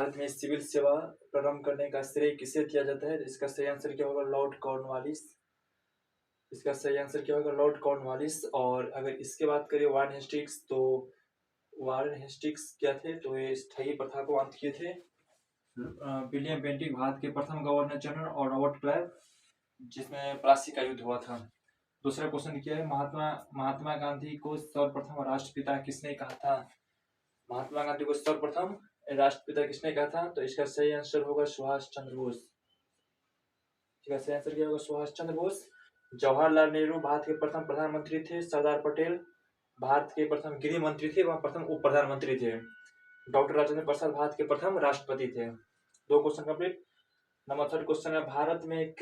भारत में सिविल सेवा प्रारंभ करने का श्रेय किसे दिया जाता है? इसका सही आंसर क्या होगा? Lord Cornwallis. इसका सही आंसर क्या होगा? Lord Cornwallis. और अगर इसके बात करें वारेन हेस्टिंग्स, तो वारेन हेस्टिंग्स क्या थे? तो ये स्थायी प्रथा को अंत किए थे। विलियम बेंटिक भारत के प्रथम गवर्नर जनरल और रॉबर्ट क्लाइव जिसमें प्लासी का युद्ध हुआ था। दूसरा क्वेश्चन क्या है? महात्मा गांधी को सर्वप्रथम राष्ट्रपिता किसने कहा था? महात्मा गांधी को सर्वप्रथम राष्ट्रपिता किसने कहा था? तो इसका सही आंसर होगा सुभाष चंद्र बोस। इसका सही आंसर क्या होगा? सुभाष चंद्र बोस। जवाहरलाल नेहरू भारत के प्रथम प्रधानमंत्री थे। सरदार पटेल भारत के प्रथम गृह मंत्री थे, वह प्रथम उप प्रधानमंत्री थे। डॉक्टर राजेंद्र प्रसाद भारत के प्रथम राष्ट्रपति थे। 2 क्वेश्चन कंप्लीट। नंबर 3 क्वेश्चन है, भारत में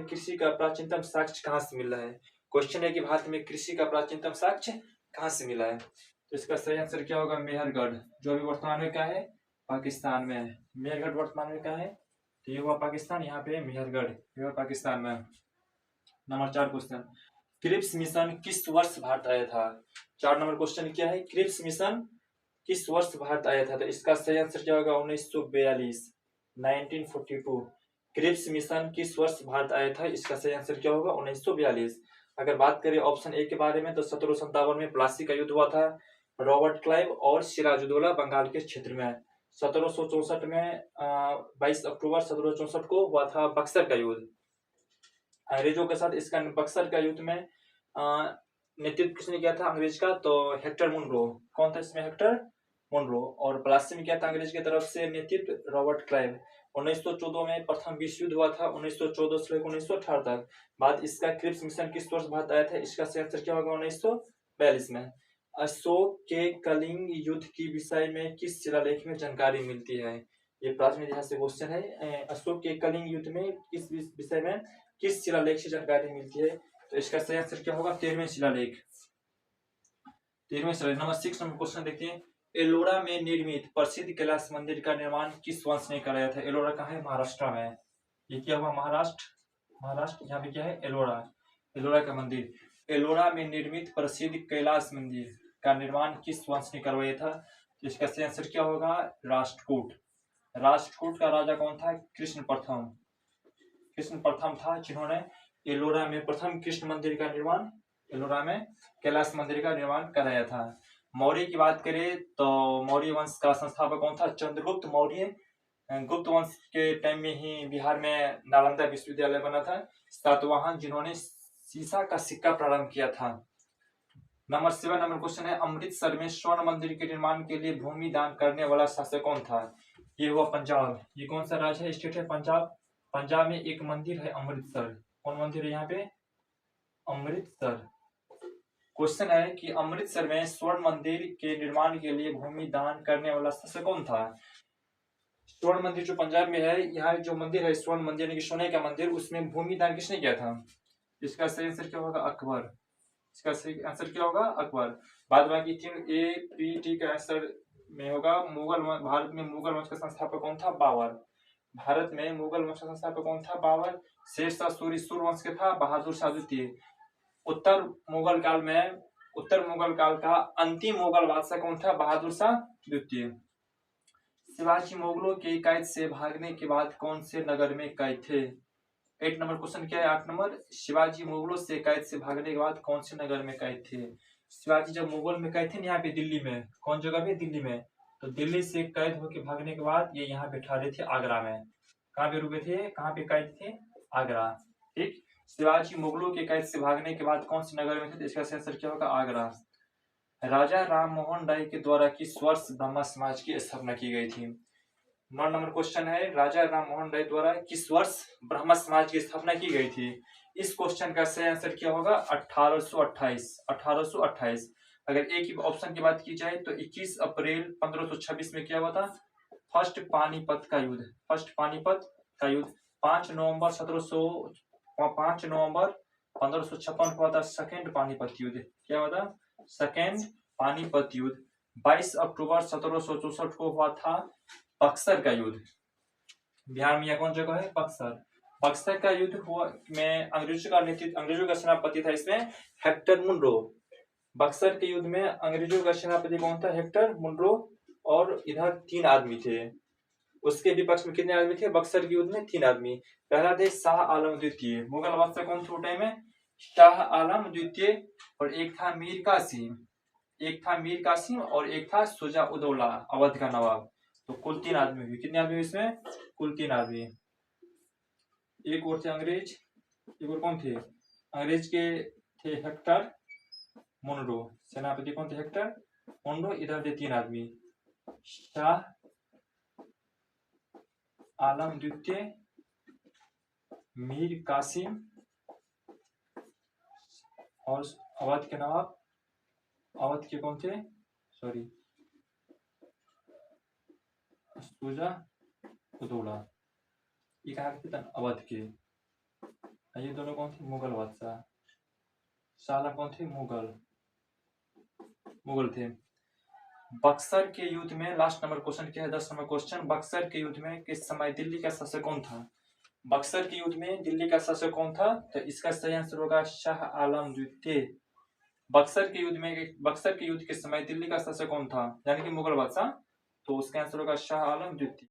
कृषि का प्राचीनतम साक्ष्य कहाँ से मिला है? क्वेश्चन है कि भारत में कृषि का प्राचीनतम साक्ष्य कहाँ से मिला है? तो इसका सही आंसर क्या होगा? मेहरगढ़, जो अभी वर्तमान में क्या है? पाकिस्तान में है। मेहरगढ़ वर्तमान में क्या है? तो ये हुआ पाकिस्तान, यहाँ पे मेहरगढ़, ये हुआ पाकिस्तान में। नंबर 4 क्वेश्चन, क्रिप्स मिशन किस वर्ष भारत आया था? 4 नंबर क्वेश्चन क्या है? क्रिप्स मिशन किस वर्ष भारत आया था? तो इसका सही आंसर क्या होगा? 1942, 1942। क्रिप्स मिशन किस वर्ष भारत आया था? इसका सही आंसर क्या होगा? 1942। अगर बात करें ऑप्शन ए के बारे में, तो 1757 में प्लासी का युद्ध हुआ था। रॉबर्ट क्लाइव और सिराजुद्दौला बंगाल के क्षेत्र में। 1764 में 22 अक्टूबर 1764 को हुआ था बक्सर का युद्ध अंग्रेजों के साथ। इसका बक्सर का युद्ध में नेतृत्व किसने किया था अंग्रेज का? तो हेक्टर मुनरो। कौन था इसमें? Hector Munro. और प्लासी में क्या था अंग्रेज की तरफ से नेतृत्व? Robert Clive. 1914 में प्रथम विश्व युद्ध हुआ था, 1914 से लेकर 1918 तक। बाद इसका क्रिप्स मिशन किस वर्ष भारत आया था? इसका सही आंसर क्या होगा? 1942 में। अशोक के कलिंग युद्ध की विषय में किस शिलालेख में जानकारी मिलती है? ये प्राचीन इतिहास से क्वेश्चन है। अशोक के कलिंग युद्ध में किस विषय में किस शिलालेख से जानकारी मिलती है? तो इसका सही आंसर क्या होगा? 13वें शिलालेख। 13वें शिलालेख। नंबर 6 नंबर क्वेश्चन देखते हैं, एलोरा में निर्मित प्रसिद्ध कैलाश मंदिर का निर्माण किस वंश ने कराया था? एलोरा कहाँ है? महाराष्ट्र में। ये क्या हुआ? महाराष्ट्र। यहाँ पे क्या है? एलोरा का मंदिर। एलोरा में निर्मित प्रसिद्ध कैलाश मंदिर का निर्माण किस वंश ने करवाया था? तो इसका सही आंसर क्या होगा? राष्ट्रकूट। राष्ट्रकूट का राजा कौन था? कृष्ण प्रथम था, जिन्होंने एलोरा में प्रथम कृष्ण मंदिर का निर्माण, एलोरा में कैलाश मंदिर का निर्माण कराया था। मौर्य की बात करें तो मौर्य वंश का संस्थापक कौन था? चंद्रगुप्त मौर्य। गुप्त वंश के टाइम में ही बिहार में नालंदा विश्वविद्यालय बना था। सातवाहन, जिन्होंने सीसा का सिक्का प्रारंभ किया था। नंबर 7 नंबर क्वेश्चन है, अमृतसर में स्वर्ण मंदिर के निर्माण के लिए भूमि दान करने वाला शासक कौन था? ये हुआ पंजाब। ये कौन सा राज्य है? स्टेट है पंजाब। पंजाब में एक मंदिर है अमृतसर। कौन मंदिर है यहाँ पे? अमृतसर। क्वेश्चन है कि अमृतसर में स्वर्ण मंदिर के निर्माण के लिए भूमि दान करने वाला शासक कौन था? स्वर्ण मंदिर जो पंजाब में है, यहाँ जो मंदिर है स्वर्ण मंदिर यानी कि सोने का मंदिर, उसमें भूमि दान किसने किया था? इसका सही आंसर क्या होगा? अकबर। इसका सही आंसर क्या होगा? अकबर। बाद बाकी 3 ए बी टी का आंसर में होगा मुगल। भारत में मुगल वंश का संस्थापक कौन था? बाबर। भारत में मुगल वंश का संस्थापक कौन था? बाबर। शेरशाह सूरी सूर्यवंश के था। बहादुर शाह द्वितीय। उत्तर मुगल काल का अंतिम मुगल बादशाह कौन था? बहादुर शाह द्वितीय। शिवाजी मुगलों के कैद से भागने के बाद कौन से नगर में कैद थे? 8 नंबर क्वेश्चन क्या है? 8 नंबर, शिवाजी मुगलों से कैद से भागने के बाद कौन से नगर में कैद थे? शिवाजी जब मुगल में कैद थे यहाँ पे दिल्ली में। कौन जगह पे? दिल्ली में। तो दिल्ली से कैद होकर भागने के बाद ये यहाँ पे ठहरे थे आगरा में। कहाँ पे रुके थे? कहाँ पे कैद थे? आगरा। ठीक। शिवाजी मुगलों के कैद से भागने के बाद कौन से नगर में थे? तो इसका आंसर क्या होगा? आगरा। राजा राम मोहन राय के द्वारा किस वर्ष ब्रह्म समाज की स्थापना की गई थी? 9 नंबर क्वेश्चन है, राजा राम मोहन राय द्वारा किस वर्ष ब्रह्म समाज की स्थापना की गई थी? इस क्वेश्चन का सही आंसर क्या होगा? 1828। 1828। अगर एक ही ऑप्शन की बात की जाए तो 21 अप्रैल 1526 में क्या हुआ था? फर्स्ट पानीपत का युद्ध। 5 नवंबर 1556 को हुआ था सेकेंड पानीपत युद्ध। क्या हुआ था? सेकेंड पानीपत युद्ध। 22 अक्टूबर 1764 को हुआ था बक्सर का युद्ध। बिहार में यह कौन जगह है? बक्सर का युद्ध हुआ में अंग्रेजों का सेनापति था इसमें हेक्टर मुनरो। बक्सर के युद्ध में अंग्रेजों का सेनापति कौन था? Hector Munro. और इधर 3 आदमी थे। उसके विपक्ष में कितने आदमी थे? बक्सर के युद्ध में 3 आदमी। पहला थे शाह आलम द्वितीय। मुगल बादशाह कौन थे टाइम में? शाह आलम द्वितीय। और एक था मीर कासिम, और एक था शुजा उदौला, अवध का नवाब। तो कुल 3 आदमी हुए। कितने आदमी हुए इसमें? कुल 3 आदमी। एक और थे अंग्रेज। एक और कौन थे? अंग्रेज के थे हेक्टर मुनरो। सेनापति कौन थे? Hector Munro. इधर थे 3 आदमी, शाह आलम द्वितीय, मीर कासिम और अवध के नवाब। अवध के कौन थे? सॉरी, शुजा उदौला। ये कहा थे अवध के। ये दोनों कौन थे? मुगल बादशाह। शाह कौन थे? मुगल थे। बक्सर के युद्ध में लास्ट नंबर क्वेश्चन क्या है? 10 नंबर क्वेश्चन। बक्सर के युद्ध में किस समय दिल्ली का शासक कौन था? बक्सर के युद्ध में दिल्ली का शासक कौन था? तो इसका सही आंसर होगा शाह आलम द्वितीय। बक्सर के युद्ध के समय दिल्ली का शासक कौन था? यानी कि मुगल बादशाह। तो उसका आंसर होगा शाह आलम द्वितीय।